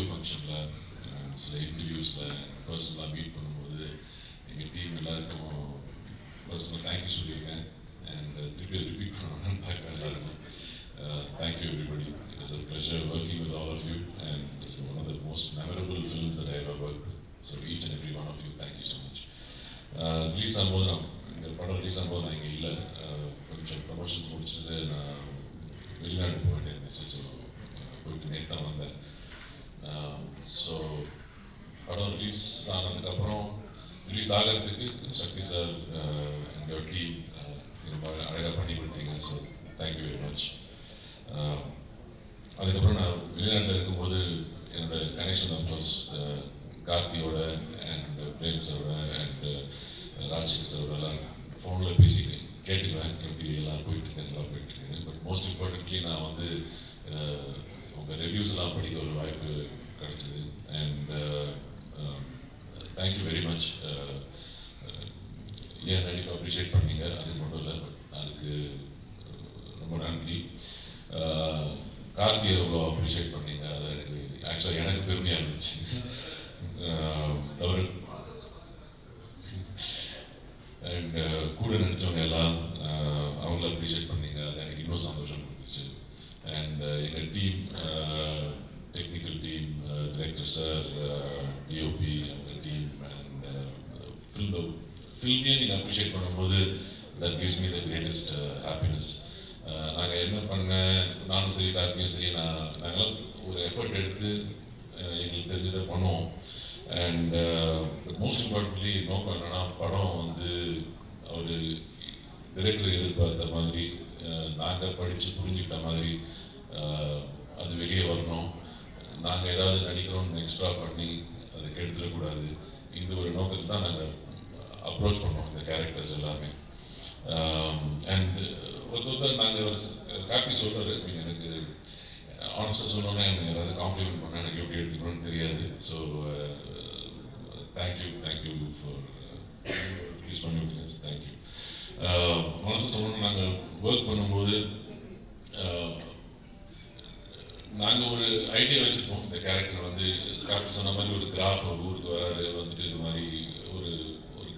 Audio ஃபங்க்ஷனில் சில இன்டர்வியூஸில் பர்சனலாக மீட் பண்ணும்போது எங்கள் டீம் எல்லாருக்கும் பர்சனல் தேங்க்யூ சொல்லியிருக்கேன். அண்ட் திருப்பி ரிப்பீட் பண்ணணும்னு பார்க்குறேன் எல்லாருமே. Thank you everybody. It is a pleasure working with all of you, and it's one of the most memorable films that I ever worked with. So each and every one of you, thank you so much. Release ஆகும்போது இந்த படம் release ஆகும்போது நான் இங்கே இல்லை, கொஞ்சம் promotions முடிச்சுட்டு நான் வெளிநாடு போக வேண்டியிருந்துச்சு. ஸோ போயிட்டு நேற்று தான் வந்தேன். ஸோ படம் ரிலீஸ் ஆனதுக்கப்புறம் ரிலீஸ் ஆகிறதுக்கு சக்தி சார் எங்களோட டீம் ரொம்ப அழகாக பண்ணி கொடுத்தீங்க. So thank you very much. அதுக்கப்புறம் நான் வெளிநாட்டில் இருக்கும்போது என்னோடய கனெக்ஷன் ஆஃப்கோர்ஸ் கார்த்தியோட அண்ட் பிரேம் சாரோட அண்ட் ராஜ்சேகர் சாரோடலாம் ஃபோனில் பேசி கேட்டுக்குவேன், எப்படி எல்லாம் போயிட்டுருக்கேன், நல்லா போயிட்டுருக்கேன். பட் மோஸ்ட் இம்பார்ட்டன்ட்லி நான் வந்து உங்கள் ரிவ்யூஸ்லாம் படிக்க ஒரு வாய்ப்பு கிடச்சிது. And thank you very much. ஏன் நடிப்பை அப்ரிஷியேட் பண்ணீங்க, அதுக்கு மட்டும் இல்லை, பட் அதுக்கு ரொம்ப நன்றி. கார்த்தியை எவ்வளோ அப்ரிஷியேட் பண்ணீங்க, அது எனக்கு ஆக்சுவலாக எனக்கு பெருமையாக இருந்துச்சு. அவர் அண்ட் கூட நடித்தவங்க எல்லாம் அவங்கள அப்ரிஷியேட் பண்ணீங்க, அது எனக்கு இன்னும் சந்தோஷம் கொடுத்துச்சு. அண்ட் எங்கள் team, technical team, director sir, DOP, எங்கள் டீம் அண்ட் ஃபில்மே நீங்கள் அப்ரிஷியேட் பண்ணும்போது that gives me the greatest happiness. நாங்கள் என்ன பண்ண, நானும் சரி கார்த்தியும் சரி, நாங்களாம் ஒரு எஃபர்ட் எடுத்து எங்களுக்கு தெரிஞ்சதை பண்ணுவோம். அண்ட் மோஸ்ட் இம்பார்ட்டன்ட்லி நோக்கம் என்னென்னா, படம் வந்து ஒரு டைரக்டர் எதிர்பார்த்த மாதிரி, நாங்கள் படித்து புரிஞ்சுக்கிட்ட மாதிரி அது வெளியே வரணும். நாங்கள் ஏதாவது நடிக்கிறோன்னு எக்ஸ்ட்ரா பண்ணி அதை கெடுத்துடக்கூடாது. இந்த ஒரு நோக்கத்தில் தான் நாங்கள் அப்ரோச் பண்ணோம் இந்த கேரக்டர்ஸ் எல்லாமே. அண்ட் ஒருத்தர் நாங்கள் ஒரு கார்த்தி சொல்கிறாரு, எனக்கு ஆனஸ்டாக சொல்லணும்னா எனக்கு யாராவது காம்ப்ளிமெண்ட் பண்ணால் எனக்கு எப்படி எடுத்துக்கணும்னு தெரியாது. ஸோ தேங்க்யூ ஃபார் யூஸ் பண்ணி விட்டீங்க. தேங்க்யூ. ஆனஸ்டாக சொல்லணும்னா நாங்கள் ஒர்க் பண்ணும்போது நாங்கள் ஒரு ஐடியா வச்சுருப்போம். இந்த கேரக்டர் வந்து கார்த்தி சொன்ன மாதிரி ஒரு கிராஃப், ஒரு ஊருக்கு வராரு, வந்துட்டு இது மாதிரி ஒரு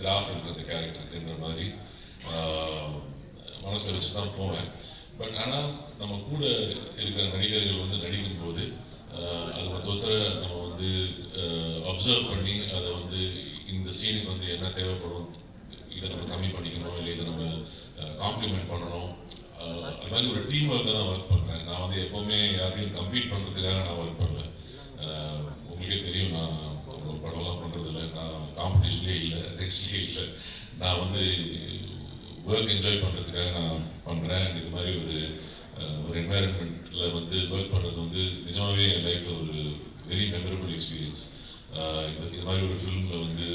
கிராஃப் இருக்குது இந்த கேரக்டருக்குன்ற மாதிரி மனசில் வச்சு தான் போவேன். பட் ஆனால் நம்ம கூட இருக்கிற நடிகர்கள் வந்து நடிக்கும்போது அது ஒருத்தரை நம்ம வந்து அப்சர்வ் பண்ணி அதை வந்து இந்த சீனுக்கு வந்து என்ன தேவைப்படும், இதை நம்ம கம்மி பண்ணிக்கணும், இல்லை இதை நம்ம காம்ப்ளிமெண்ட் பண்ணணும். அது மாதிரி ஒரு டீம் ஒர்க்காக தான் ஒர்க் பண்ணுறேன். நான் வந்து எப்போவுமே யாரையும் கம்ப்ளீட் பண்ணுறதுக்காக நான் ஒர்க் பண்ணல. உங்களுக்கே தெரியும், நான் அவ்வளோ படம்லாம் பண்ணுறதில்ல, நான் காம்படிஷன்லேயே இல்லை, டெஸ்ட்லேயே இல்லை. நான் வந்து ஒர்க் என்ஜாய் பண்ணுறதுக்காக நான் பண்ணுறேன். இது மாதிரி ஒரு என்வாயர்மெண்ட்டில் வந்து ஒர்க் பண்ணுறது வந்து நிஜமாகவே என் லைஃப்பில் ஒரு வெரி மெமரபிள் எக்ஸ்பீரியன்ஸ். இது மாதிரி ஒரு ஃபிலிமில் வந்து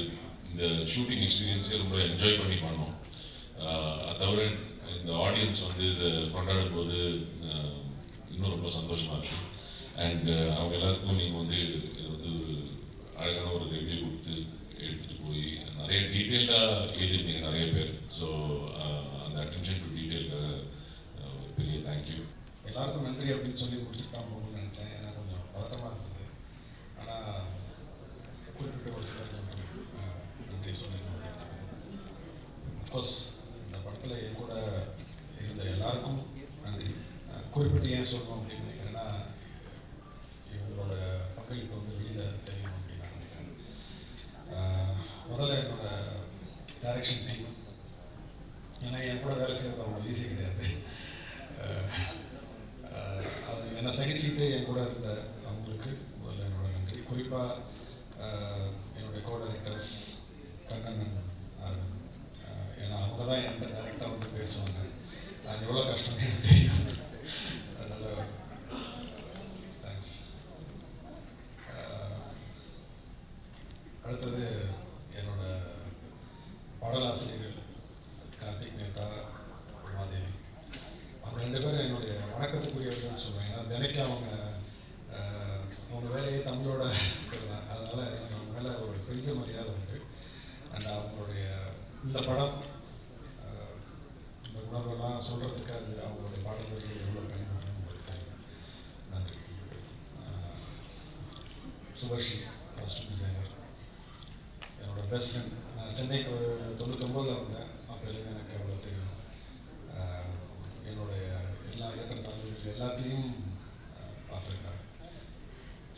இந்த ஷூட்டிங் எக்ஸ்பீரியன்ஸே ரொம்ப என்ஜாய் பண்ணி பண்ணோம். அது தவிர இந்த ஆடியன்ஸ் வந்து இதை கொண்டாடும் போது இன்னும் ரொம்ப சந்தோஷமாக இருக்குது. அண்ட் அவங்க எல்லாத்துக்கும் நீங்கள் வந்து இது வந்து ஒரு அழகான ஒரு ரிவ்யூ கொடுத்து எடுத்துகிட்டு போய் நிறைய டீட்டெயிலாக எழுதிருந்தீங்க நிறைய பேர். ஸோ அந்த அட்டென்ஷன் டு டீட்டெயிலுக்காக ஒரு பெரிய தேங்க்யூ. எல்லாருக்கும் நன்றி அப்படின்னு சொல்லி முடிச்சுட்டான் போகணும்னு நினச்சேன். ஏன்னா கொஞ்சம் பதட்டமாக இருந்தது. ஆனால் குறிப்பிட்ட ஒரு சிலருக்கு மட்டும் நன்றி சொல்லணும் அப்படின்னு நினைக்கிறேன். அஃப்கோர்ஸ் இந்த படத்தில் என் கூட இருந்த எல்லாருக்கும் நன்றி. குறிப்பிட்டு ஏன் சொல்லணும் அப்படின்னு நினைக்கிறேன்னா, இவங்களோட பங்களிப்பு வந்து வெளியில் தெரியும் அப்படின்னு நான் நினைக்கிறேன். முதல்ல என்னோட டைரக்ஷன் டீம், ஏன்னா என் கூட வேலை செய்கிறது அவ்வளோ ஈஸி கிடையாது. அது என்னை சகிச்சுக்கிட்டு என் கூட இருந்த அவங்களுக்கு முதல்ல என்னோட நன்றி. குறிப்பாக என்னுடைய கோ டைரக்டர்ஸ் கண்ணன், அரவிந்த், ஏன்னா அவங்க தான் என்கிட்ட டைரெக்டாக வந்து பேசுவாங்க. அது எவ்வளோ கஷ்டம்னு எனக்கு தெரியும். அதனால் தேங்க்ஸ். அடுத்தது என்னோட பாடலாசிரியர்கள் கார்த்திக் நேதா, உமாதேவி, அவங்க ரெண்டு பேரும் என்னுடைய வணக்கத்துக்குரியவர்கள்னு சொல்லுவேன். ஏன்னா தினைக்கும் அவங்க வேலையே தமிழோட இருக்கிறதா, அதனால் எனக்கு அவங்க மேலே ஒரு பெரிய மரியாதை உண்டு. அண்ட் அவங்களுடைய இந்த படம் இந்த உணர்வெல்லாம் சொல்கிறதுக்கு அது அவங்களுடைய பாடல்கள் எவ்வளோ பயன்படுத்தும் உங்களுக்கு தெரியும். நன்றி. சுபர்ஷி காஸ்டியூம் டிசைனர், என்னோட பெஸ்ட் ஃப்ரெண்ட். நான் சென்னைக்கு 99 வந்தேன், அப்போலேருந்து எனக்கு அவ்வளோ தெரியும். என்னுடைய எல்லா ஏற்றத்தாழ்வுகள் எல்லாத்தையும் பார்த்துருக்குறேன்.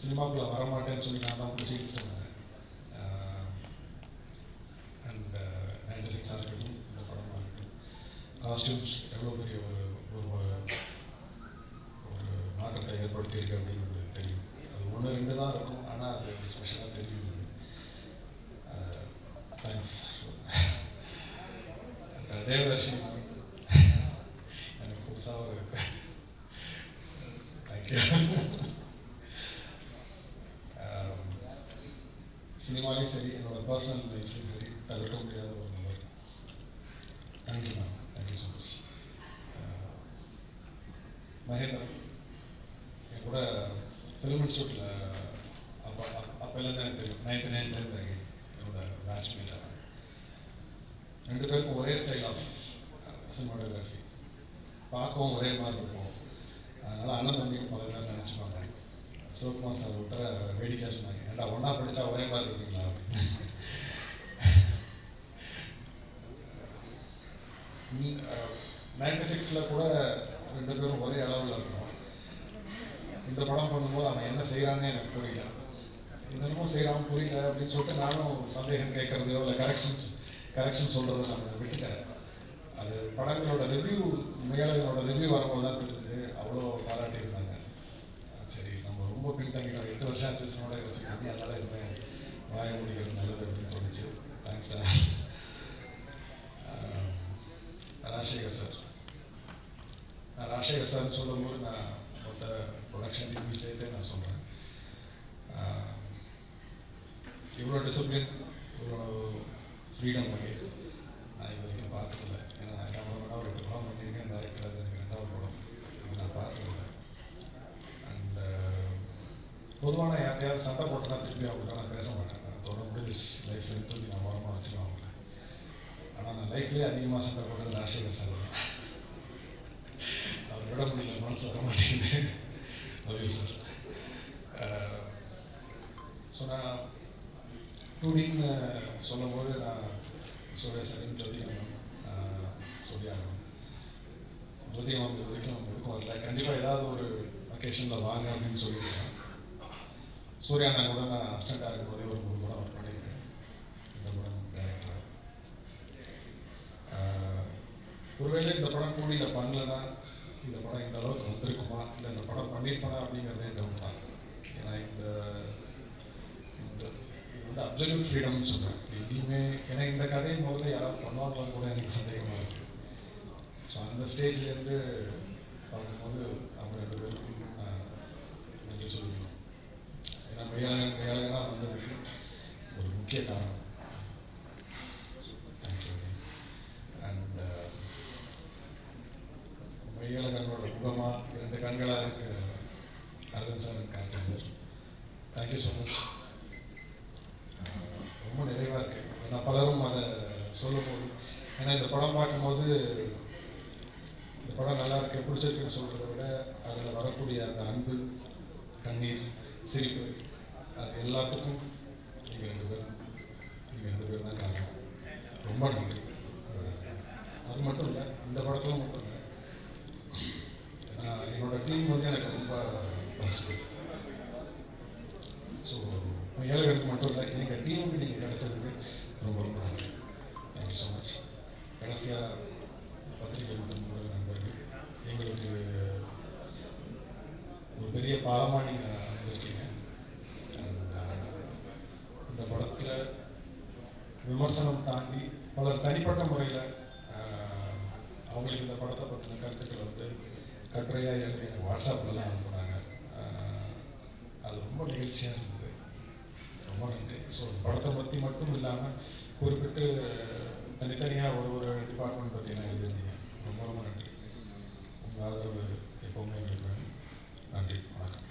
சினிமாக்குள்ளே வரமாட்டேன்னு சொல்லி நான் தான் பிடிச்சிக்கிட்டு இருந்தேன். அண்ட் 96 இருக்கட்டும், இந்த படமாக இருக்கட்டும், காஸ்டியூம்ஸ் எவ்வளோ பெரிய ஒரு ஒரு மாற்றத்தை ஏற்படுத்தியிருக்கு அப்படின்னு உங்களுக்கு தெரியும். அது 1-2 தான் இருக்கும், ஆனால் அது ஸ்பெஷலாக தெரியும். தேங்க்ஸ். தேவதர்ஷினி மேம் எனக்கு புதுசாக ஒரு தேங்க்யூ. சினிமாலையும் சரி, என்னோடய பர்சனல் லைஃப்லையும் சரி, தவிர்க்க முடியாத ஒரு நபர். Thank you ma'am, thank you so much. Mahendran என் கூட ஃபிலிம் இன்ஸ்டியூட்டில் அப்போலேருந்து எனக்கு தெரியும். 99 என்னோட பேட்ச்மேட். அவன் 2 பேருக்கும் ஒரே ஸ்டைல் ஆஃப் சினிமாட்டோகிராஃபி, பார்க்கவும் ஒரே மாதிரி இருக்கும். அதனால் அண்ணன் தம்பின்னு பல பேர் நினச்சிப்பாங்க. சிவகுமார் சார் விட்ட வேடிக்கையாக சொன்னாங்க, ஏன்டா ஒன்றா படித்தா ஒரே மாதிரி இருப்பீங்களா அப்படின்னு. 96 கூட 2 பேரும் ஒரே அளவில் இருந்தோம். இந்த படம் பண்ணும்போது அவன் என்ன செய்கிறான்னு எனக்கு புரியல, என்னென்னமோ செய்கிறான் புரியல அப்படின்னு சொல்லிட்டு நானும் சந்தேகம் கேட்குறதையோ இல்லை கரெக்ஷன் சொல்கிறத நான் விட்டுட்டேன். அது படங்களோட ரிவ்யூ, மேலோட ரிவ்யூ வரும்போது தான் தெரிஞ்சுது. அவ்வளோ பாராட்டியிருந்தாங்க. சரி, நம்ம ரொம்ப பின்தங்கிட்டோம், 8 வருஷம் ஆச்சு சினிமாட்டோகிராஃபி பண்ணி, அதனால் எதுவுமே வாய முடிக்கிறது நல்லது அப்படின்னு தோணுச்சு. Thanks sir. ராஜசேகர் சார், நான் ராஜசேகர் சார்னு சொல்லும்போது நான் மொத்த ப்ரொடக்ஷன் டீம் சேர்த்தே நான் சொல்கிறேன். இவ்வளோ டிசிப்ளின், இவ்வளோ ஃப்ரீடம் பண்ணி நான் இது வரைக்கும் பார்த்ததில்ல. ஏன்னா நான் கேமராமேனாக ஒரு 8 படம் பண்ணியிருக்கேன், டைரக்டர் அது எனக்கு 2வது படம், இது நான் பார்த்ததில்ல. அண்ட் பொதுவாக நான் யார்ட்டையாவது சண்டை போட்டேன்னா திருப்பி அவங்கள்ட்ட நான் பேச மாட்டேன். அதோட முடிஞ்சிச்சு, லைஃப்பில் தூக்கி நான் ஓரமாக வச்சுருவேன் அவங்கள. ஆனால் நான் லைஃப்லேயே அதிகமாக சண்டை போட்டது ராஜசேகர் சார் தான். அவர் விட முடியல, மனசு வர மாட்டேங்குது. Love sir. ஸோ நான் 2Dன்னு சொல்லும்போது நான் சூர்யா சாரையும் ஜோதிகா மேம் சொல்லி ஆகணும். ஜோதிகா மேம் இது வரைக்கும் எதுக்கும் வரல. கண்டிப்பாக ஏதாவது ஒரு அக்கேஷனில் வாங்க அப்படின்னு சொல்லியிருக்கேன். சூர்யா அண்ணா கூட நான் அசிஸ்டண்டாக இருக்கும்போதே ஒரு 3 படம் ஒர்க் பண்ணியிருக்கேன். இந்த படம் டைரக்டர். ஒருவேளை இந்த படம் கூடியில் பண்ணலைன்னா இந்த படம் இந்த அளவுக்கு வந்திருக்குமா, இல்லை இந்த படம் பண்ணியிருப்பானா அப்படிங்கிறதே டவுட் தான். ஏன்னா இது வந்து அப்சல்யூட் ஃப்ரீடம்னு சொல்கிறேன். எங்கேயுமே ஏன்னா இந்த கதையை முதல்ல யாராவது பண்ணுவாங்களான்னு கூட எனக்கு சந்தேகமாக இருக்குது. ஸோ அந்த ஸ்டேஜ்லேருந்து பார்க்கும்போது அவங்க 2 பேருக்கும் நன்றி சொல்லிக்கணும். ஏன்னா மேலகனாக வந்ததுக்கு ஒரு முக்கிய காரணம். So thank you. அண்ட் மெய்யழகனோட முகமாக 2 கண்களாக இருக்க Aravind sir and Karthi sir, thank you so much. ரொம்ப நிறைவாக இருக்குது. ஏன்னா பலரும் அதை சொல்லும்போது, ஏன்னா இந்த படம் பார்க்கும்போது இந்த படம் நல்லா இருக்கு பிடிச்சிருக்குன்னு சொல்கிறத விட அதில் வரக்கூடிய அந்த அன்பு, கண்ணீர், சிரிப்பு, அது எல்லாத்துக்கும் நீங்கள் 2 பேர் தான் காரணம். ரொம்ப நன்றி. அது மட்டும் இல்லை, இந்த படத்தில் மட்டும் இல்லை, என்னோடய டீம் வந்து எனக்கு ரொம்ப பெஸ்ட்டு. ஸோ ஏழைகளுக்கு மட்டும் இல்லை, எங்கள் டீமுக்கு நீங்கள் கிடைச்சதுக்கு ரொம்ப ரொம்ப நன்றி. Thank you so much. கடைசியாக பத்திரிகை மற்றும் ஊடக நண்பர்கள், எங்களுக்கு ஒரு பெரிய பாலமாக நீங்கள் வந்திருக்கீங்க. அண்ட் இந்த படத்தில் விமர்சனம் தாண்டி பலர் தனிப்பட்ட முறையில் அவங்களுக்கு இந்த படத்தை பற்றின கருத்துக்களை வந்து கட்டுரையாக எழுதி எனக்கு வாட்ஸ்அப்லலாம் அனுப்புனாங்க. அது ரொம்ப நிகழ்ச்சியாக இருந்தது. ரொம்ப நன்றி. ஸோ படத்தை பற்றி மட்டும் இல்லாமல் குறிப்பிட்டு தனித்தனியாக ஒரு டிபார்ட்மெண்ட் பற்றி நான் எழுதியிருந்தீங்க. ரொம்ப ரொம்ப நன்றி. உங்கள் ஆதரவு எப்போவுமே எங்களுக்கு வேணும். நன்றி, வணக்கம்.